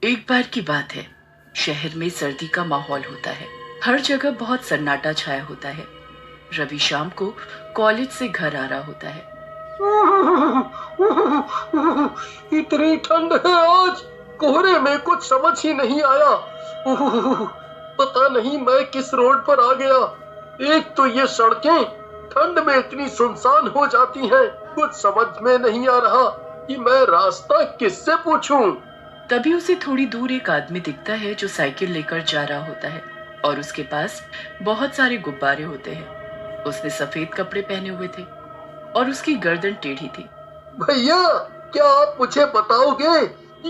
एक बार की बात है, शहर में सर्दी का माहौल होता है। हर जगह बहुत सन्नाटा छाया होता है। रवि शाम को कॉलेज से घर आ रहा होता है। इतनी ठंड है आज, कोहरे में कुछ समझ ही नहीं आया। पता नहीं मैं किस रोड पर आ गया। एक तो ये सड़कें ठंड में इतनी सुनसान हो जाती हैं, कुछ समझ में नहीं आ रहा कि मैं रास्ता किससे पूछूं। तभी उसे थोड़ी दूर एक आदमी दिखता है जो साइकिल लेकर जा रहा होता है और उसके पास बहुत सारे गुब्बारे होते हैं। उसने सफेद कपड़े पहने हुए थे और उसकी गर्दन टेढ़ी थी। भैया, क्या आप मुझे बताओगे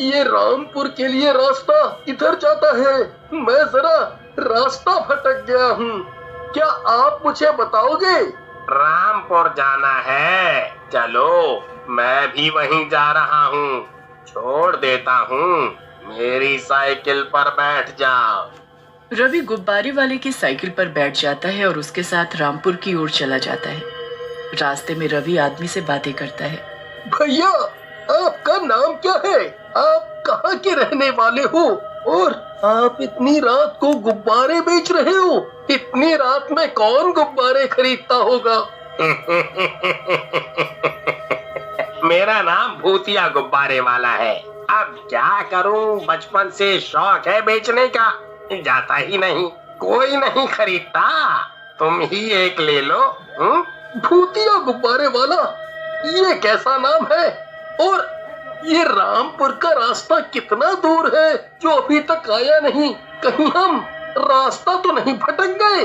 ये रामपुर के लिए रास्ता किधर जाता है? मैं जरा रास्ता भटक गया हूँ, क्या आप मुझे बताओगे? रामपुर जाना है, चलो मैं भी वहीं जा रहा हूँ। छोड़ देता हूँ, मेरी साइकिल पर बैठ जाओ। रवि गुब्बारे वाले की साइकिल पर बैठ जाता है और उसके साथ रामपुर की ओर चला जाता है। रास्ते में रवि आदमी से बातें करता है। भैया, आपका नाम क्या है? आप कहाँ के रहने वाले हो? और आप इतनी रात को गुब्बारे बेच रहे हो? इतनी रात में कौन गुब्बारे खरीदता होगा? मेरा नाम भूतिया गुब्बारे वाला है। अब क्या करूं, बचपन से शौक है बेचने का, जाता ही नहीं, कोई नहीं खरीदता। तुम ही एक ले लो। भूतिया गुब्बारे वाला, ये कैसा नाम है? और ये रामपुर का रास्ता कितना दूर है जो अभी तक आया नहीं? कहीं हम रास्ता तो नहीं भटक गए?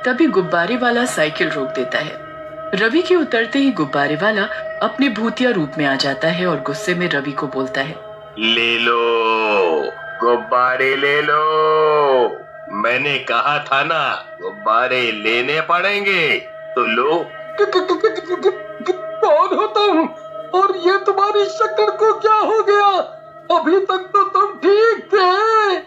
तभी गुब्बारे वाला साइकिल रोक देता है। रवि के उतरते ही गुब्बारे वाला अपने भूतिया रूप में आ जाता है और गुस्से में रवि को बोलता है, ले लो गुब्बारे ले लो, मैंने कहा था ना गुब्बारे लेने पड़ेंगे, तो लो। कौन हो तुम? और ये तुम्हारी शक्ल को क्या हो गया? अभी तक तो तुम ठीक थे।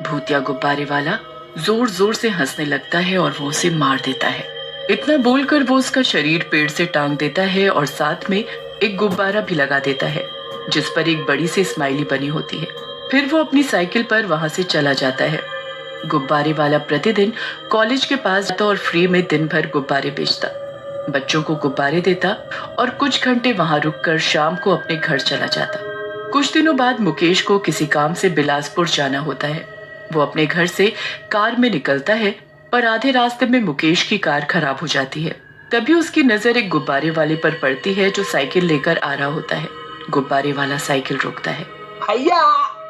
भूतिया गुब्बारे वाला जोर जोर से हंसने लगता है और वो उसे मार देता है। इतना बोलकर वो उसका शरीर पेड़ से टांग देता है और साथ में एक गुब्बारा भी लगा देता है जिस पर एक बड़ी सी स्माइली बनी होती है। फिर वो अपनी साइकिल पर वहां से चला जाता है। गुब्बारे वाला प्रतिदिन कॉलेज के पास जाता और फ्री में दिन भर गुब्बारे बेचता, बच्चों को गुब्बारे देता और कुछ घंटे वहां रुककर शाम को अपने घर चला जाता। कुछ दिनों बाद मुकेश को किसी काम से बिलासपुर जाना होता है। वो अपने घर से कार में निकलता है पर आधे रास्ते में मुकेश की कार खराब हो जाती है। तभी उसकी नजर एक गुब्बारे वाले पर पड़ती है जो साइकिल लेकर आ रहा होता है। गुब्बारे वाला साइकिल रोकता है। भैया,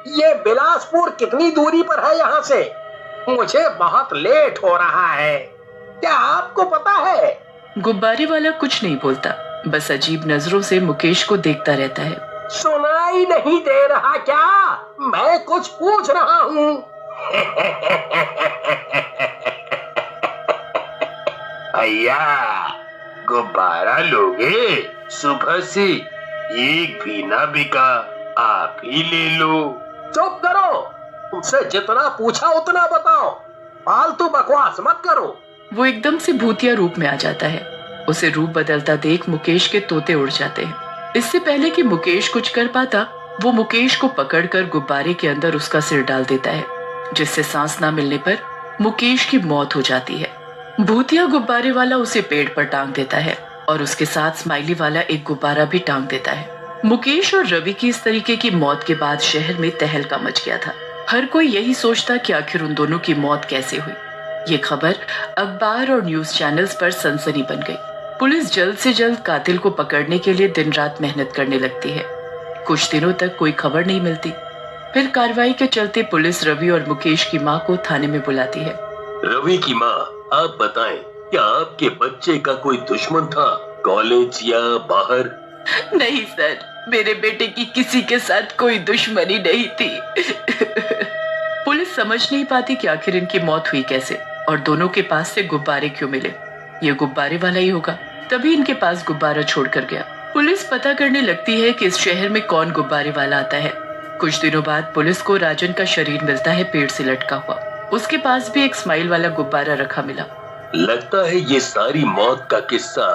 ये बिलासपुर कितनी दूरी पर है यहाँ से? मुझे बहुत लेट हो रहा है, क्या आपको पता है? गुब्बारे वाला कुछ नहीं बोलता, बस अजीब नजरों से मुकेश को देखता रहता है। सुनाई नहीं दे रहा क्या? मैं कुछ पूछ रहा हूँ। भैया, गुब्बारा लोगे? सुबह से एक भी ना बिका, आप ही ले लो। चुप करो, तुमसे जितना पूछा उतना बताओ, फालतू बकवास मत करो। वो एकदम से भूतिया रूप में आ जाता है। उसे रूप बदलता देख मुकेश के तोते उड़ जाते हैं। इससे पहले कि मुकेश कुछ कर पाता, वो मुकेश को पकड़कर गुब्बारे के अंदर उसका सिर डाल देता है, जिससे सांस ना मिलने पर मुकेश की मौत हो जाती है। भूतिया गुब्बारे वाला उसे पेड़ पर टांग देता है और उसके साथ स्माइली वाला एक गुब्बारा भी टांग देता है। मुकेश और रवि की इस तरीके की मौत के बाद शहर में तहलका मच गया था। हर कोई यही सोचता कि आखिर उन दोनों की मौत कैसे हुई। ये खबर अखबार और न्यूज चैनल्स पर सनसनी बन गई। पुलिस जल्द से जल्द कातिल को पकड़ने के लिए दिन रात मेहनत करने लगती है। कुछ दिनों तक कोई खबर नहीं मिलती। फिर कार्रवाई के चलते पुलिस रवि और मुकेश की मां को थाने में बुलाती है। रवि की मां, आप बताएं, क्या आपके बच्चे का कोई दुश्मन था, कॉलेज या बाहर? नहीं सर, मेरे बेटे की किसी के साथ कोई दुश्मनी नहीं थी। पुलिस समझ नहीं पाती कि आखिर इनकी मौत हुई कैसे और दोनों के पास से गुब्बारे क्यों मिले। ये गुब्बारे वाला ही होगा, तभी इनके पास गुब्बारा छोड़कर गया। पुलिस पता करने लगती है कि इस शहर में कौन गुब्बारे वाला आता है। कुछ दिनों बाद पुलिस को राजन का शरीर मिलता है पेड़ से लटका हुआ। उसके पास भी एक स्माइल वाला गुब्बारा रखा मिला। लगता है ये सारी मौत का किस्सा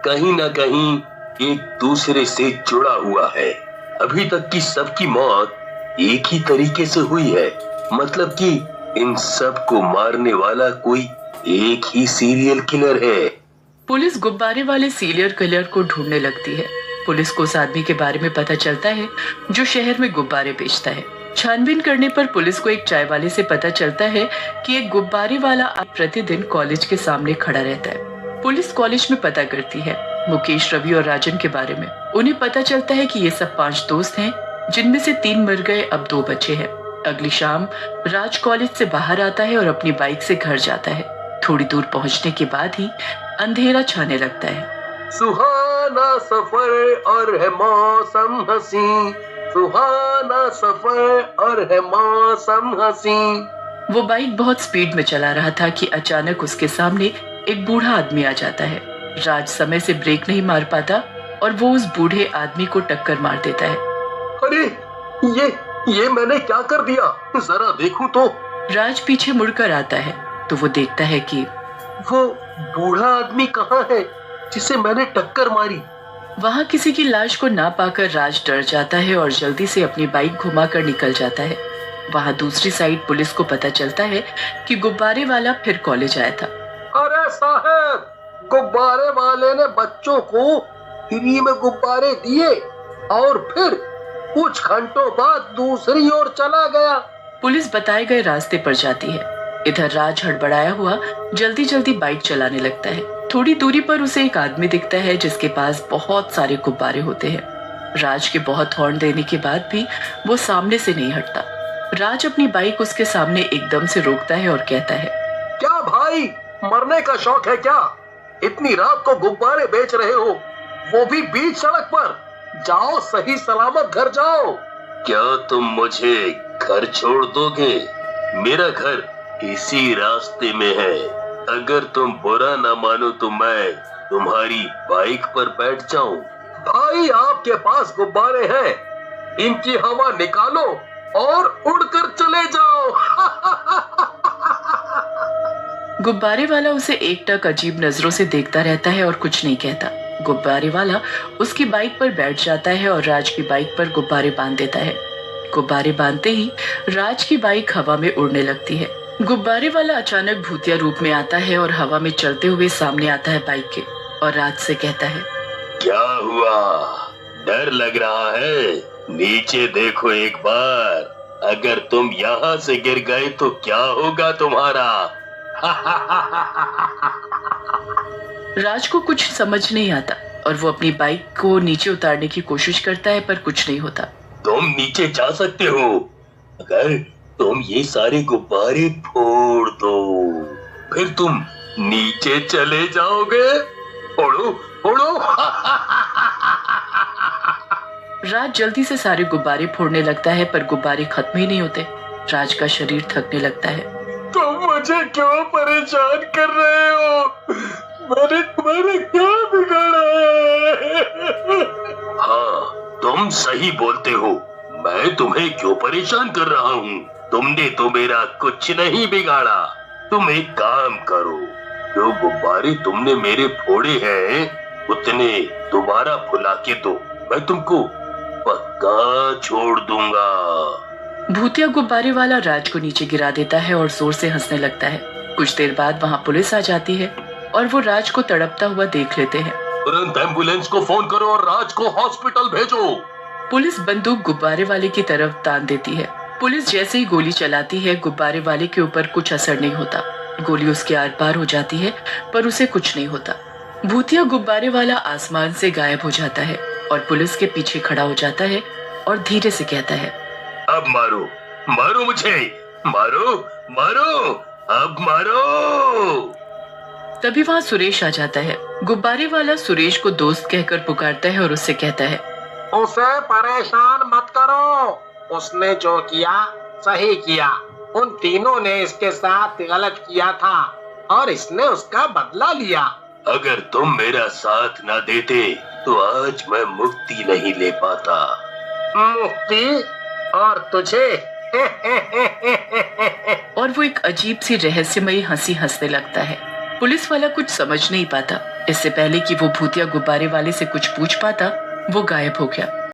कहीं न कहीं एक दूसरे से जुड़ा हुआ है। अभी तक की सबकी मौत एक ही तरीके से हुई है, मतलब कि इन सब को मारने वाला कोई एक ही सीरियल किलर है। पुलिस गुब्बारे वाले सीरियल किलर को ढूंढने लगती है। पुलिस को उस आदमी के बारे में पता चलता है जो शहर में गुब्बारे बेचता है। छानबीन करने पर पुलिस को एक चाय वाले से पता चलता है कि एक गुब्बारे वाला अब प्रतिदिन कॉलेज के सामने खड़ा रहता है। पुलिस कॉलेज में पता करती है मुकेश, रवि और राजन के बारे में। उन्हें पता चलता है कि ये सब 5 दोस्त हैं, जिनमें से 3 मर गए, अब 2 बचे हैं। अगली शाम राज कॉलेज से बाहर आता है और अपनी बाइक से घर जाता है। थोड़ी दूर पहुंचने के बाद ही अंधेरा छाने लगता है। सुहाना सफर और है मौसम हसी, सुहाना सफर और है मौसम हसी। वो बाइक बहुत स्पीड में चला रहा था कि अचानक उसके सामने एक बूढ़ा आदमी आ जाता है। राज समय से ब्रेक नहीं मार पाता और वो उस बूढ़े आदमी को टक्कर मार देता है। अरे ये मैंने क्या कर दिया, जरा देखूं तो। राज पीछे मुड़कर आता है तो वो देखता है कि वो बूढ़ा आदमी कहाँ है जिसे मैंने टक्कर मारी। वहाँ किसी की लाश को ना पाकर राज डर जाता है और जल्दी से अपनी बाइक घुमाकर निकल जाता है। वहाँ दूसरी साइड पुलिस को पता चलता है कि गुब्बारे वाला फिर कॉलेज आया था। अरे साहब, गुब्बारे वाले ने बच्चों को फ्री में गुब्बारे दिए और फिर कुछ घंटों बाद दूसरी ओर चला गया। पुलिस बताए गए रास्ते पर जाती है। इधर राज हड़बड़ाया हुआ जल्दी जल्दी बाइक चलाने लगता है। थोड़ी दूरी पर उसे एक आदमी दिखता है जिसके पास बहुत सारे गुब्बारे होते हैं। राज के बहुत हॉर्न देने के बाद भी वो सामने से नहीं हटता। राज अपनी बाइक उसके सामने एकदम से रोकता है और कहता है, क्या भाई, मरने का शौक है क्या? इतनी रात को गुब्बारे बेच रहे हो, वो भी बीच सड़क पर? जाओ, सही सलामत घर जाओ। क्या तुम मुझे घर छोड़ दोगे? मेरा घर इसी रास्ते में है। अगर तुम बुरा ना मानो तो मैं तुम्हारी बाइक पर बैठ जाऊं। भाई, आपके पास गुब्बारे हैं, इनकी हवा निकालो और उड़कर चले जाओ। गुब्बारे वाला उसे एकटक अजीब नजरों से देखता रहता है और कुछ नहीं कहता। गुब्बारे वाला उसकी बाइक पर बैठ जाता है और राज की बाइक पर गुब्बारे बांध देता है। गुब्बारे बांधते ही राज की बाइक हवा में उड़ने लगती है। गुब्बारे वाला अचानक भूतिया रूप में आता है और हवा में चलते हुए सामने आता है बाइक के और राज से कहता है, क्या हुआ? डर लग रहा है? नीचे देखो एक बार। अगर तुम यहाँ से गिर गए तो क्या होगा तुम्हारा? राज को कुछ समझ नहीं आता और वो अपनी बाइक को नीचे उतारने की कोशिश करता है, पर कुछ नहीं होता। तुम नीचे जा सकते हो अगर तुम ये सारे गुब्बारे फोड़ दो, फिर तुम नीचे चले जाओगे। फोड़ो फोड़ो। राज जल्दी से सारे गुब्बारे फोड़ने लगता है, पर गुब्बारे खत्म ही नहीं होते। राज का शरीर थकने लगता है। तुम मुझे क्यों परेशान कर रहे हो? मैंने तुम्हारा क्या बिगाड़ा है? हाँ, तुम सही बोलते हो। मैं तुम्हें क्यों परेशान कर रहा हूँ? तुमने तो मेरा कुछ नहीं बिगाड़ा। तुम एक काम करो, जो गुब्बारे तुमने मेरे फोड़े हैं उतने दोबारा फुला के दो, मैं तुमको पक्का छोड़ दूंगा। भूतिया गुब्बारे वाला राज को नीचे गिरा देता है और जोर से हंसने लगता है। कुछ देर बाद वहाँ पुलिस आ जाती है और वो राज को तड़पता हुआ देख लेते हैं। तुरंत एम्बुलेंस को फोन करो और राज को हॉस्पिटल भेजो। पुलिस बंदूक गुब्बारे वाले की तरफ तान देती है। पुलिस जैसे ही गोली चलाती है, गुब्बारे वाले के ऊपर कुछ असर नहीं होता। गोली उसके आर पार हो जाती है, पर उसे कुछ नहीं होता। भूतिया गुब्बारे वाला आसमान से गायब हो जाता है और पुलिस के पीछे खड़ा हो जाता है और धीरे से कहता है, अब मारो, मारो मुझे, मारो मारो, अब मारो। तभी वहाँ सुरेश आ जाता है। गुब्बारे वाला सुरेश को दोस्त कहकर पुकारता है और उससे कहता है, उसे परेशान मत करो, उसने जो किया सही किया। उन तीनों ने इसके साथ गलत किया था और इसने उसका बदला लिया। अगर तुम मेरा साथ ना देते तो आज मैं मुक्ति नहीं ले पाता। मुक्ति? और तुझे? और वो एक अजीब सी रहस्यमयी हंसी हंसने लगता है। पुलिस वाला कुछ समझ नहीं पाता। इससे पहले कि वो भूतिया गुब्बारे वाले से कुछ पूछ पाता, वो गायब हो गया।